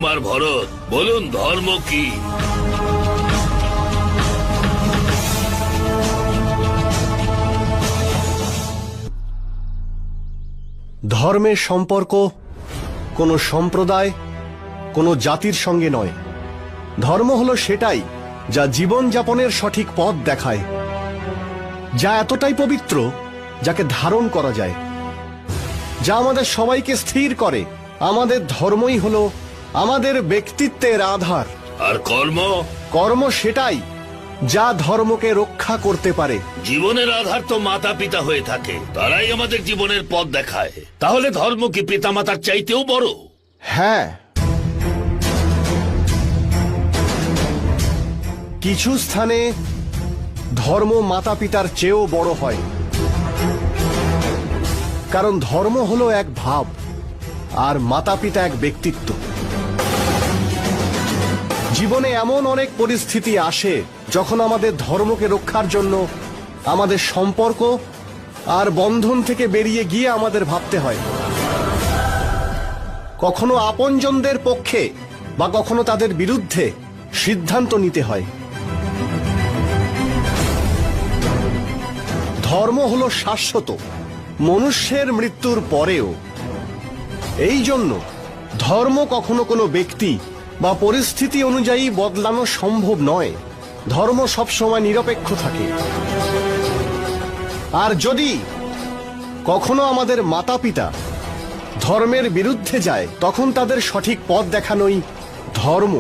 আমার ভরত, বলুন ধর্ম কি? ধর্মের সম্পর্ক কোনো সম্প্রদায়, কোনো জাতির সঙ্গে নয়। ধর্ম হলো সেটাই যা জীবনযাপনের সঠিক পথ দেখায়, যা এতটাই পবিত্র যাকে ধারণ করা যায়, যা আমাদের সবাইকে স্থির করে। আমাদের ধর্মই হলো আমাদের ব্যক্তিত্বের আধার। আর কর্ম? কর্ম সেটাই যা ধর্মকে রক্ষা করতে পারে। জীবনের আধার তো মাতা পিতা হয়ে থাকে, তারাই আমাদের জীবনের পথ দেখায়। তাহলে ধর্ম কি পিতামাতার চাইতেও বড়? হ্যাঁ, কিছু স্থানে ধর্ম মাতা পিতার চেয়েও বড় হয়, কারণ ধর্ম হলো এক ভাব আর মাতা পিতা এক ব্যক্তিত্ব। জীবনে এমন অনেক পরিস্থিতি আসে যখন আমাদের ধর্মকে রক্ষার জন্য আমাদের সম্পর্ক আর বন্ধন থেকে বেরিয়ে গিয়ে আমাদের ভাবতে হয়। কখনো আপনজনদের পক্ষে বা কখনো তাদের বিরুদ্ধে সিদ্ধান্ত নিতে হয়। ধর্ম হলো শাশ্বত, মনুষ্যের মৃত্যুর পরেও। এই জন্য ধর্ম কখনো কোনো ব্যক্তি বা পরিস্থিতি অনুযায়ী বদলানো সম্ভব নয়। ধর্ম সবসময় নিরপেক্ষ থাকে। আর যদি কখনো আমাদের মাতা পিতা ধর্মের বিরুদ্ধে যায়, তখন তাদের সঠিক পথ দেখানোই ধর্ম।